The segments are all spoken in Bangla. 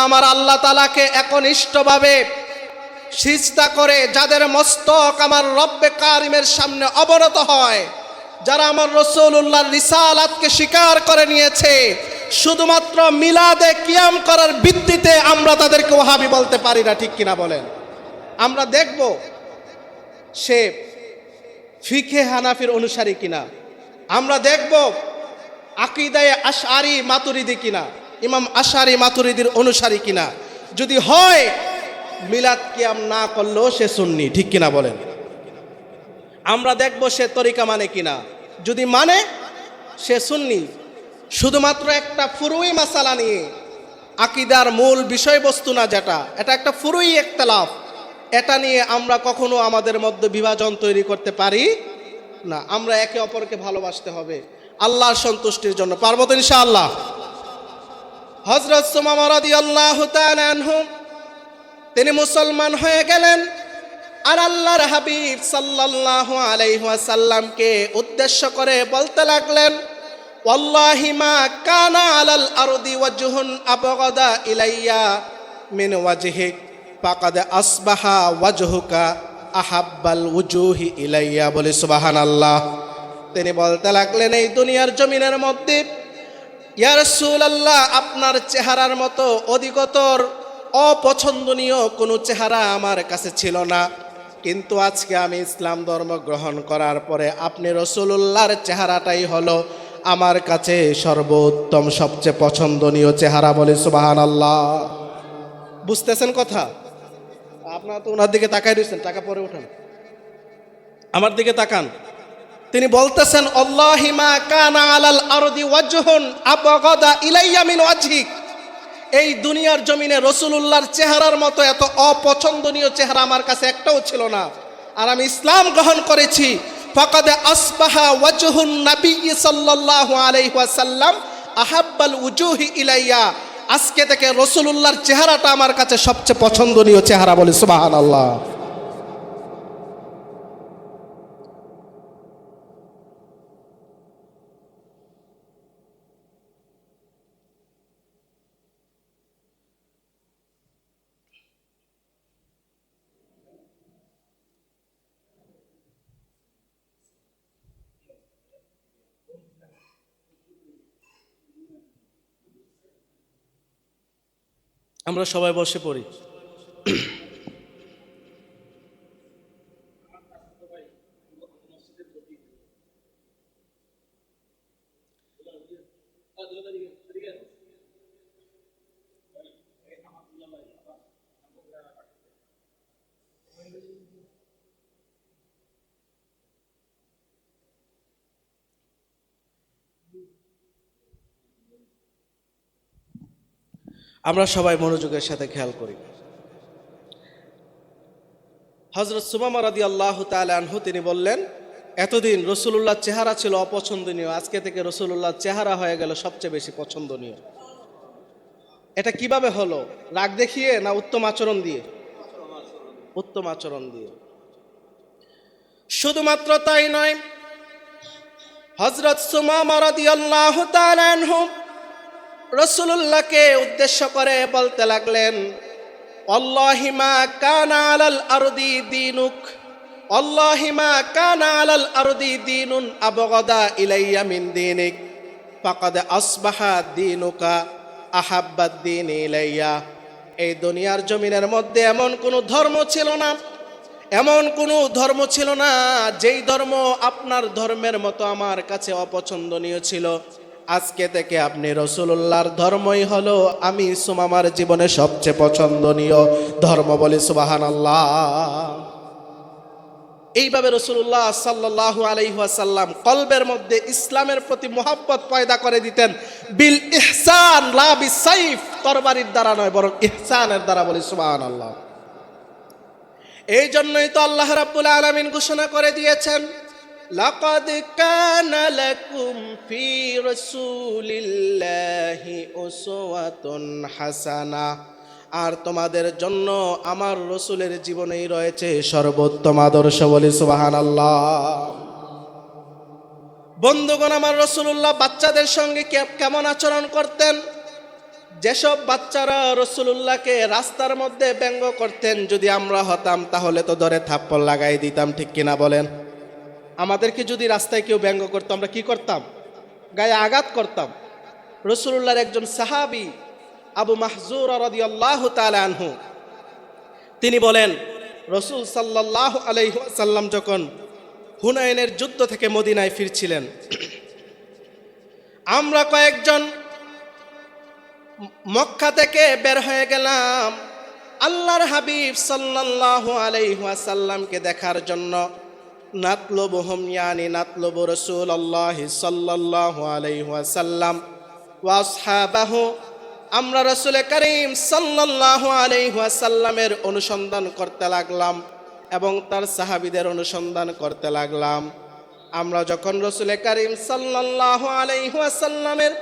আমার আল্লাহ তাআলাকে একনিষ্ঠভাবে সিজদা করে যাদের মস্তক আমার রব্বে কারিমের সামনে অবনত হয়, যারা আমার রাসূলুল্লাহর রিসালাতকে স্বীকার করে নিয়েছে, শুধুমাত্র মিলাদে কিয়াম করার ভিত্তিতে আমরা তাদেরকে ওয়াহাবি বলতে পারি না, ঠিক কিনা বলেন? আমরা দেখব সে ফিকহে হানাফির অনুসারী কিনা, আমরা দেখব আকীদায়ে আশআরী মাতুরিদি কিনা, ইমাম আশআরী মাতুরিদির অনুসারী কিনা। যদি হয় মিলাদ কিয়াম না করলেও সে সুন্নি, ঠিক কিনা বলেন? আমরা দেখব সে তরিকা মানে কিনা, যদি মানে সে সুন্নি। শুধুমাত্র একটা ফুরুই মাসালা নিয়ে, আকীদার মূল বিষয়বস্তু না যেটা, এটা একটা ফুরুই ইখতিলাফ, এটা নিয়ে আমরা কখনো আমাদের মধ্যে বিভাজন তৈরি করতে পারি না। আমরা একে অপরকে ভালোবাসতে হবে আল্লাহর সন্তুষ্টির জন্য। পারবো তো ইনশাআল্লাহ? হযরত সুমামা রাদিয়াল্লাহু তাআলা আনহু তিনি মুসলমান হয়ে গেলেন, আর আল্লাহর হাবিব সাল্লাল্লাহু আলাইহি ওয়াসাল্লামকে উদ্দেশ্য করে বলতে লাগলেন, ওয়াল্লাহি মা কানা আলাল আরদি ওয়াজহুন আবগাদা ইলাইয়া মিন ওয়াজহিক ফাকাদ আসবাহা ওয়াজহুকা আহাব্বাল উজুহি ইলাইয়া। বলে সুবহানাল্লাহ। তিনি বলতে লাগলেন, এই দুনিয়ার জমিনের মধ্যে ইয়া রাসূলুল্লাহ, আপনার চেহারার মতো অধিকতর অপছন্দনীয় কোনো চেহারা আমার কাছে ছিল না, কিন্তু আজকে আমি ইসলাম ধর্ম গ্রহণ করার পরে আপনি রাসূলুল্লাহর চেহারাটাই হলো আমার কাছে সর্বোত্তম সবচেয়ে পছন্দনীয় চেহারা। বলে সুবহানাল্লাহ। বুঝতেছেন কথা? আপনারা তো ওনার দিকে তাকাই দিয়েছেন, টাকা পরে উঠান, আমার দিকে তাকান। তিনি বলতেছেন, আল্লাহি মা কানা আলাল আরদি ওয়াজহুন আবগাদা ইলাইয়া মিন ওয়াজহিক, এই দুনিয়ার জমিনে রাসূলুল্লাহর চেহারার মতো এত অপছন্দনীয় চেহারা আমার কাছে একটাও ছিল না, আর আমি ইসলাম গ্রহণ করেছি। ফাকাদ আসবাহা ওয়াজহুন নবী সাল্লাল্লাহু আলাইহি ওয়াসাল্লাম আহাব্বাল উজুহি ইলাইয়া, আজকে থেকে রাসূলুল্লাহর চেহারাটা আমার কাছে সবচেয়ে পছন্দনীয় চেহারা। বলে সুবহানাল্লাহ। আমরা সবাই বসে পড়ি। আমরা সবাই মনোযোগের সাথে খেয়াল করি। হযরত সুমামা রাদিয়াল্লাহু তাআলা আনহু তিনি বললেন, এতদিন রাসূলুল্লাহর চেহারা ছিল অপছন্দনীয়, আজকে থেকে রাসূলুল্লাহর চেহারা হয়ে গেল সবচেয়ে বেশি পছন্দনীয়। এটা কিভাবে হলো? রাগ দেখিয়ে না উত্তম আচরণ দিয়ে? উত্তম আচরণ দিয়ে। শুধুমাত্র তাই নয়, হযরত সুমামা রাদিয়াল্লাহু তাআলা আনহু রাসূলুল্লাহকে উদ্দেশ্য করে বলতে লাগলেন, আল্লাহি মা কানা আলাল আরদি দীনুক, আল্লাহি মা কানা আলাল আরদি দীনুন আবগাদা ইলাইয়া মিন দীনিক ফাকাদ আসবাহা দীনুকা আহাব্বাদ দীন ইলাইয়া। এই দুনিয়ার জমিনের মধ্যে এমন কোনো ধর্ম ছিল না, এমন কোনো ধর্ম ছিল না যেই ধর্ম আপনার ধর্মের মতো আমার কাছে অপছন্দনীয় ছিল। আজকে থেকে আপনি রাসূলুল্লাহর ধর্মই হলো আমি সুমামার জীবনে সবচেয়ে পছন্দনীয় ধর্ম। বলে সুবহানাল্লাহ। এইভাবে রাসূলুল্লাহ সাল্লাল্লাহু আলাইহি ওয়াসাল্লাম কলবের মধ্যে ইসলামের প্রতি মুহাব্বত পয়দা করে দিতেন, বিল ইহসান লা বিসাইফ, তরবারির দ্বারা নয় বরং ইহসানের দ্বারা। বলে সুবহানাল্লাহ। এই জন্যই তো আল্লাহ রাব্বুল আলামিন ঘোষণা করে দিয়েছেন, লাকাদ কানা লাকুম ফি রাসূলিল্লাহি উসওয়াতুন হাসানা, আর তোমাদের জন্য আমার রাসূলের জীবনেই রয়েছে সর্বোত্তম আদর্শ। বলি সুবহানাল্লাহ। বন্ধুগণ, আমার রাসূলুল্লাহ বাচ্চাদের সঙ্গে কেমন আচরণ করতেন? যেসব বাচ্চারা রাসূলুল্লাহকে রাস্তার মধ্যে ব্যঙ্গ করতেন, যদি আমরা হতাম তাহলে তো ধরে থাপ্পড় লাগাই দিতাম, ঠিক কিনা বলেন? আমাদেরকে যদি রাস্তায় কেউ ব্যঙ্গ করতো আমরা কি করতাম? গায়ে আঘাত করতাম। রাসূলুল্লাহর একজন সাহাবী আবু মাহজুরা রাদিয়াল্লাহু তাআলা আনহু তিনি বলেন, রাসূল সাল্লাল্লাহু আলাইহি ওয়াসাল্লাম যখন হুনাইনের যুদ্ধ থেকে মদিনায় ফিরছিলেন, আমরা কয়েকজন মক্কা থেকে বের হয়ে গেলাম আল্লাহর হাবিব সাল্লাল্লাহু আলাইহি ওয়াসাল্লামকে দেখার জন্য। নাতলুবুহুম ইয়ানি নাতলুবু রাসূলুল্লাহ সাল্লাল্লাহু আলাইহি ওয়াসাল্লাম ওয়া আসহাবাহু, আমরা রাসূল করিম সাল্লাল্লাহু আলাইহি ওয়াসাল্লামের অনুসন্ধান করতে লাগলাম এবং তার সাহাবীদের অনুসন্ধান করতে লাগলাম। আমরা যখন রাসূল করিম সাল্লাল্লাহু আলাইহি ওয়াসাল্লামের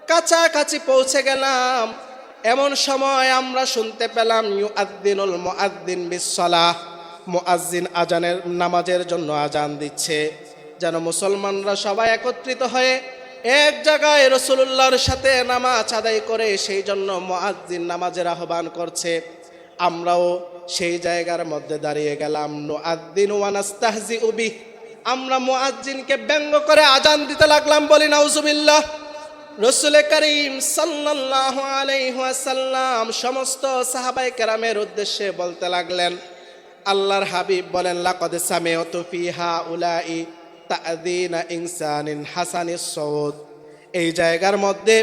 কাছাকাছি পৌঁছে গেলাম, এমন সময় আমরা শুনতে পেলাম ইউআদ্দিনুল মুআদ্দিন বিসসালাহ, মুআজ্জিন আজানের নামাজের জন্য আজান দিচ্ছে। যেন মুসলমানরা সবাই একত্রিত হয়ে এক জায়গায় রাসূলুল্লাহর সাথে নামাজ আদায় করে, সেই জন্য মুআজ্জিন নামাজের আহ্বান করছে। আমরাও সেই জায়গার মধ্যে দাঁড়িয়ে গেলাম। নুআদ্দিনু ওয়া নাস্তাহজিউ বিহ, আমরা মুআজ্জিনকে ব্যঙ্গ করে আজান দিতে লাগলাম। বলি নাউজুবিল্লাহ। রাসূল করিম সাল্লাল্লাহু আলাইহি ওয়াসাল্লাম সমস্ত সাহাবায়ে কেরামের উদ্দেশ্যে বলতে লাগলেন, আল্লাহর হাবিব বলেন, লাকাদ সামি'তু ফি হাউলাই তা'যীনা ইনসানিন হাসানিস সাউত, এই জায়গার মধ্যে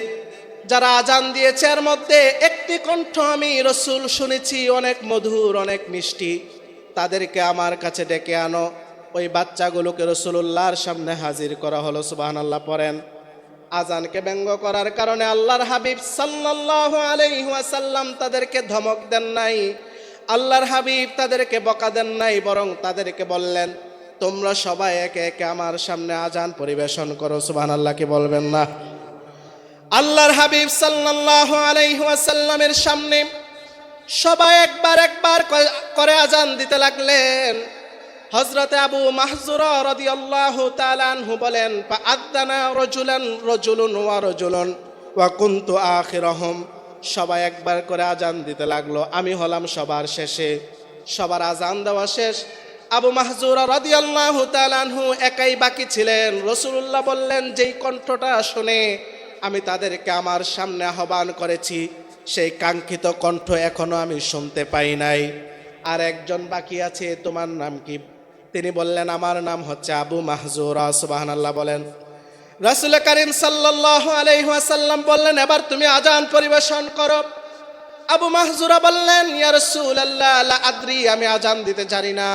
যারা আজান দিয়েছে এর মধ্যে একটি কণ্ঠ আমি রাসূল শুনেছি, অনেক মধুর, অনেক মিষ্টি। তাদেরকে আমার কাছে ডেকে আনো। ওই বাচ্চাগুলোকে রাসূলুল্লাহর সামনে হাজির করা হলো। সুবহানাল্লাহ পড়েন। আজানকে ব্যঙ্গ করার কারণে আল্লাহর হাবিব সাল্লাল্লাহু আলাইহি ওয়াসাল্লাম তাদেরকে ধমক দেন নাই, আল্লাহর হাবিব তাদেরকে বকা দেন নাই, বরং তাদেরকে বললেন, তোমরা সবাই একে একে আমার সামনে আজান পরিবেশন করো। সুবহানাল্লাহ কি বলবেন না? আল্লাহর হাবিব সাল্লাল্লাহু আলাইহি ওয়াসাল্লামের সামনে সবাই একবার একবার করে আজান দিতে লাগলেন। হযরতে আবু মাহজুরা রাদিয়াল্লাহু তাআলা আনহু বলেন, ফাআযানা রাজুলুন ওয়া কুনতু আখিরহুম, সবাই একবার করে আজান দিতে লাগলো, আমি হলাম সবার শেষে। সবার আজান দেওয়া শেষ, আবু মাহজুরা রাদিয়াল্লাহু তাআলা আনহু একাই বাকি ছিলেন। রাসূলুল্লাহ বললেন, যেই কণ্ঠটা শুনে আমি তাদেরকে আমার সামনে আহ্বান করেছি, সেই কাঙ্ক্ষিত কণ্ঠ এখনো আমি শুনতে পাই নাই। আর একজন বাকি আছে, তোমার নাম কি? তিনি বললেন, আমার নাম হচ্ছে আবু মাহজুরা। সুবহানাল্লাহ বলেন। রাসূল করিম সাল্লাল্লাহু আলাইহি ওয়াসাল্লাম বললেন, এবার তুমি আজান পরিবেশন করো। আবু মাহজুরা বললেন, ইয়া রাসূলুল্লাহ লা আদরি, আমি আজান দিতে জানি না।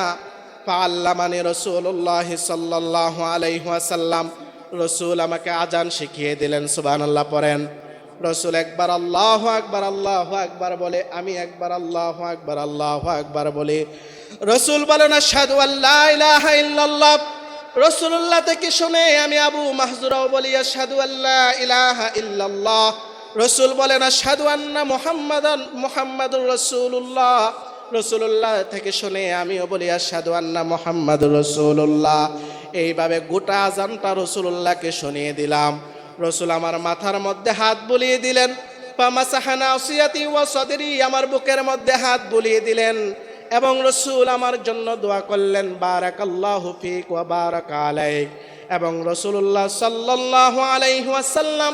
ফাআল্লামানি রাসূলুল্লাহ সাল্লাল্লাহু আলাইহি ওয়াসাল্লাম, রাসূল আমাকে আজান শিখিয়ে দিলেন। সুবহানাল্লাহ পড়েন। রাসূল একবার আল্লাহু আকবার আল্লাহু আকবার বলে, আমি একবার আল্লাহু আকবার আল্লাহু আকবার বলি। রাসূল বলেন, আশহাদু আল্লা ইলাহা ইল্লাল্লাহ। রাসূলুল্লাহ থেকে শুনে আমি আবু মাহজুরাও বলি, আশহাদু আল্লা ইলাহা ইল্লাল্লাহ। রাসূল বলেন, আশহাদু আন্না মুহাম্মাদুর রাসূলুল্লাহ। রাসূলুল্লাহ থেকে শুনে আমিও বলি, আশহাদু আন্না মুহাম্মাদুর রাসূলুল্লাহ। এইভাবে গোটা আজানটা রাসূলুল্লাহকে শুনিয়ে দিলাম। রাসূল আমার মাথার মধ্যে হাত বুলিয়ে দিলেন। ফামাসাহা নাসিয়াতি ওয়া সাদরি, আমার বুকের মধ্যে হাত বুলিয়ে দিলেন এবং রাসূল আমার জন্য দোয়া করলেন, বারাকাল্লাহু ফিক ওয়া বারাকা আলাইক। এবং রাসূলুল্লাহ সাল্লাল্লাহু আলাইহি ওয়াসাল্লাম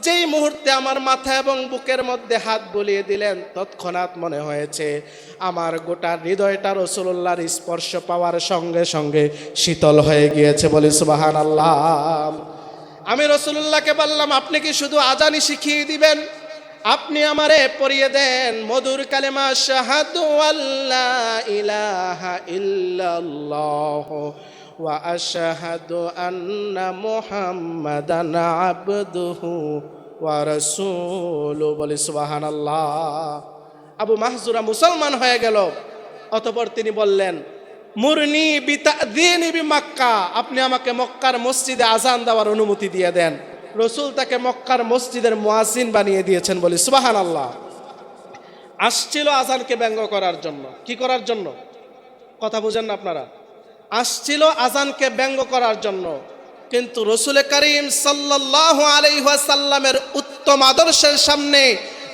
যেই মুহূর্তে আমার মাথা এবং বুকের মধ্যে হাত বুলিয়ে দিলেন, তৎক্ষণাৎ মনে হয়েছে আমার গোটা হৃদয়টা রাসূলুল্লাহর স্পর্শ পাওয়ার সঙ্গে সঙ্গে শীতল হয়ে গিয়েছে। বলি সুবহানাল্লাহ। আমি রাসূলুল্লাহকে বললাম, আপনি কি শুধু আজানই শিখিয়ে দিবেন? আপনি আমারে পড়িয়ে দেন মধুর কালেমা শাহাদু আল্লা ইলাহা ইল্লাল্লাহ ওয়া আশহাদু আন্না মুহাম্মাদান আবদুহু ওয়া রাসূলুহু। বলি সুবহানাল্লাহ। আবু মাহজুরা মুসলমান হয়ে গেল। অতঃপর তিনি বললেন, মুরনি বিতাযীনি বিমক্কা, আপনি আমাকে মক্কার মসজিদে আজান দেওয়ার অনুমতি দিয়ে দেন। রাসূল তাকে মক্কার মসজিদের মুয়াজ্জিন বানিয়ে দিয়েছেন। বলি সুবহানাল্লাহ। আসছিল আজানকে ব্যঙ্গ করার জন্য। কি করার জন্য? কথা বুঝেন না আপনারা? আসছিল আজানকে ব্যঙ্গ করার জন্য। কিন্তু রাসূল করিম সাল্লাল্লাহু আলাইহি ওয়াসাল্লামের উত্তম আদর্শের সামনে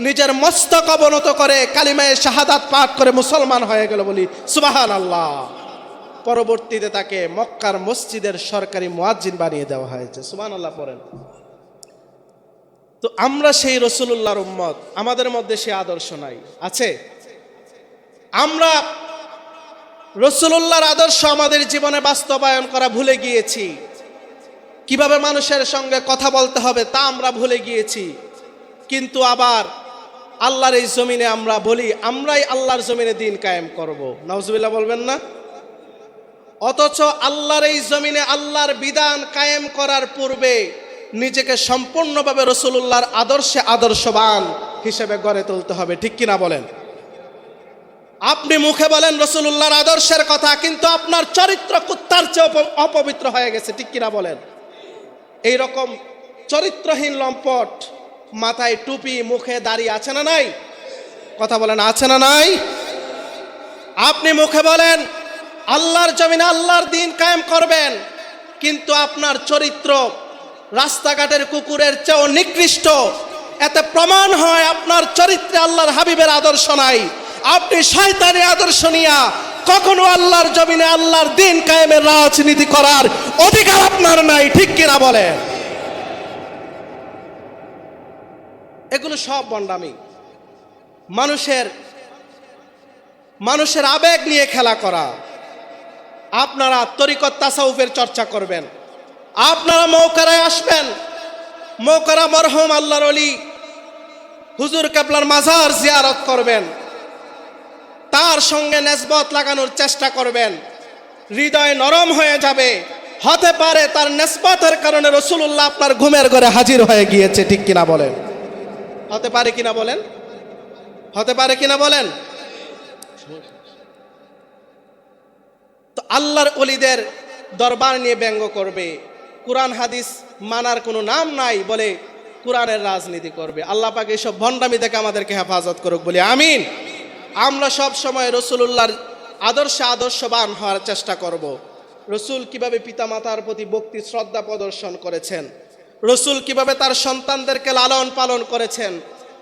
নিজের মস্তক অবনত করে কালিমায়ে শাহাদাত পাঠ করে মুসলমান হয়ে গেল, বলি সুবহানাল্লাহ। পরবর্তীতে তাকে মক্কার মসজিদের সরকারি মুয়াজ্জিন বানিয়ে দেওয়া হয়েছে। সুবহানাল্লাহ পড়েন। তো আমরা সেই রাসূলুল্লাহর উম্মত, আমাদের মধ্যে সেই আদর্শ নাই, আছে? আমরা রাসূলুল্লাহর আদর্শ আমাদের জীবনে বাস্তবায়ন করা ভুলে গিয়েছি। কিভাবে মানুষের সঙ্গে কথা বলতে হবে তা আমরা ভুলে গিয়েছি। কিন্তু আবার আল্লাহর এই জমিনে আমরা বলি আমরাই আল্লাহর জমিনে দিন কায়েম করব, নাউজুবিল্লাহ বলবেন না? অথচ আল্লাহর এই জমিনে আল্লাহর বিধান কায়েম করার পূর্বে নিজেকে সম্পূর্ণভাবে রাসূলুল্লাহর আদর্শে আদর্শবান হিসেবে গড়ে তুলতে হবে, ঠিক কিনা বলেন? আপনি মুখে বলেন রাসূলুল্লাহর আদর্শের কথা, কিন্তু আপনার চরিত্র কুত্তার চেয়ে অপবিত্র হয়ে গেছে, ঠিক কিনা বলেন? এই রকম চরিত্রহীন লম্পট, মাথায় টুপি, মুখে দাড়ি আছে না নাই? কথা বলেন, আছে না নাই? আপনি মুখে বলেন আল্লাহর জমিনে আল্লাহর দিন কায়েম করবেন, কিন্তু আপনার চরিত্র রাস্তাঘাটের কুকুরের চেয়েও নিকৃষ্ট। এতে প্রমাণ হয় আপনার চরিত্রে আল্লাহর হাবিবের আদর্শ নাই। আপনি শয়তানি আদর্শ নিয়া কখনো আল্লাহর জমিনে আল্লাহর দিন কায়েমের রাজনীতি করার অধিকার আপনার নাই, ঠিক কিনা বলেন? এগুলো সব ভণ্ডামি, মানুষের আবেগ নিয়ে খেলা করা। আপনারা তরিকত তাসাউফের চর্চা করবেন, আপনারা মৌকারায় আসবেন, মৌকারা মরহুম আল্লাহর ওলি হুজুর কেবলার মাজার জিয়ারত করবেন, তার সঙ্গে নেসবত লাগানোর চেষ্টা করবেন, হৃদয় নরম হয়ে যাবে। হতে পারে তার নেসবতের কারণে রাসূলুল্লাহ আপনার ঘুমের ঘরে হাজির হয়ে গিয়েছে, ঠিক কিনা বলেন? হতে পারে কিনা বলেন? হতে পারে কিনা বলেন? তো আল্লাহর ওলিদের দরবার নিয়ে ব্যঙ্গ করবে, কোরআন হাদিস মানার কোনো নাম নাই বলে কোরআনের রাজনীতি করবে। আল্লাহ পাক এইসব ভণ্ডামি থেকে আমাদেরকে হেফাজত করুক, বলি আমিন। আমরা সব সময় রাসূলুল্লাহর আদর্শে আদর্শবান হওয়ার চেষ্টা করব। রাসূল কিভাবে পিতামাতার প্রতি ভক্তি শ্রদ্ধা প্রদর্শন করেছেন, রাসূল কিভাবে তার সন্তানদেরকে লালন পালন করেছেন,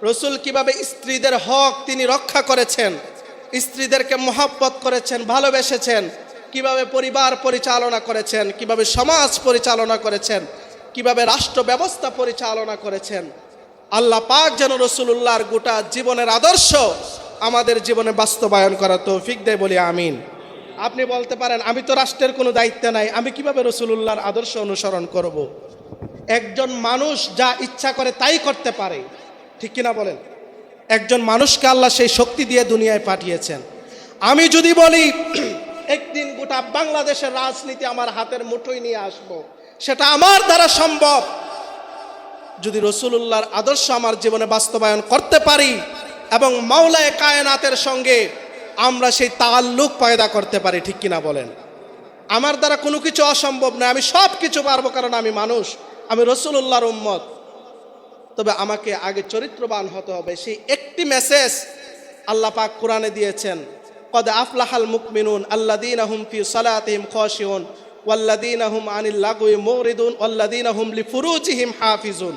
রাসূল কিভাবে স্ত্রীদের হক তিনি রক্ষা করেছেন, স্ত্রীদেরকে মহব্বত করেছেন, ভালোবেসেছেন, কিভাবে পরিবার পরিচালনা করেছেন, কিভাবে সমাজ পরিচালনা করেছেন, কিভাবে রাষ্ট্র ব্যবস্থা পরিচালনা করেছেন। আল্লাহ পাক যেন রাসূলুল্লাহর গোটা জীবনের আদর্শ আমাদের জীবনে বাস্তবায়ন করার তৌফিক দেয়, বলি আমিন। আপনি বলতে পারেন আমি তো রাষ্ট্রের কোনো দায়িত্ব নাই, আমি কিভাবে রাসূলুল্লাহর আদর্শ অনুসরণ করব? একজন মানুষ যা ইচ্ছা করে তাই করতে পারে, ঠিক কিনা বলেন? একজন মানুষকে আল্লাহ সেই শক্তি দিয়ে দুনিয়ায় পাঠিয়েছেন। আমি যদি বলি একদিন গোটা বাংলাদেশের রাজনীতি আমার হাতের মুঠোয় নিয়ে আসব, সেটা আমার দ্বারা সম্ভব যদি রাসূলুল্লাহর আদর্শ আমার জীবনে বাস্তবায়ন করতে পারি এবং মাওলায়ে কায়নাতের সঙ্গে আমরা সেই তাআল্লুক পয়দা করতে পারি, ঠিক কিনা বলেন? আমার দ্বারা কোনো কিছু অসম্ভব নয়, আমি সব কিছু পারবো, কারণ আমি মানুষ, আমি রাসূলুল্লাহর উম্মত। তবে আমাকে আগে চরিত্রবান হতে হবে। সেই একটি মেসেজ আল্লাহ পাক কোরআনে দিয়েছেন, কদ আফলাহাল মুকমিনুন আল্লাযীনা হুম ফি সালাতিহিম খাশিউন ওয়াল্লাযীনা হুম আনিল লাগwi মুরিদুন ওয়াল্লাযীনা হুম লিফুরুজিহিম হাফিজুন।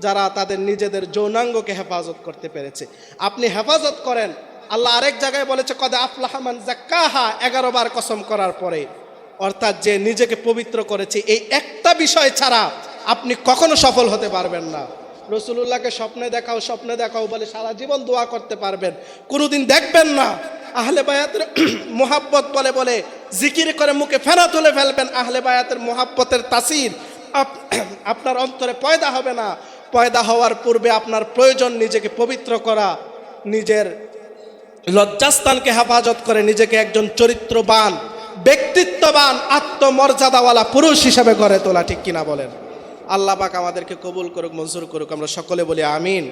যারা তাদের নিজেদের যৌনাঙ্গকে হেফাজত করতে পেরেছে। আপনি হেফাজত করেন। আল্লাহ আরেক জায়গায় বলেছে কদ আফলাহা মান যাক্কাহা, 11 বার কসম করার পরে, অর্থাৎ যে নিজেকে পবিত্র করেছে। এই একটা বিষয় ছাড়া আপনি কখনো সফল হতে পারবেন না। রাসূলুল্লাহকে স্বপ্নে দেখাও বলে সারা জীবন দোয়া করতে পারবেন, কোনোদিন দেখবেন না। আহলে বায়াতের মোহাব্বত বলে জিকির করে মুখে ফেনা তুলে ফেলবেন, আহলে বায়াতের মোহাব্বতের তাসির আপনার অন্তরে পয়দা হবে না। পয়দা হওয়ার পূর্বে আপনার প্রয়োজন নিজেকে পবিত্র করা, নিজের লজ্জাস্থানকে হেফাজত করে নিজেকে একজন চরিত্রবান, ব্যক্তিত্ববান, আত্মমর্যাদাওয়ালা পুরুষ হিসেবে গড়ে তোলা, ঠিক কিনা বলেন? আল্লাহ পাক আমাদেরকে কবুল করুক, মঞ্জুর করুক। আমরা সকলে বলি আমিন।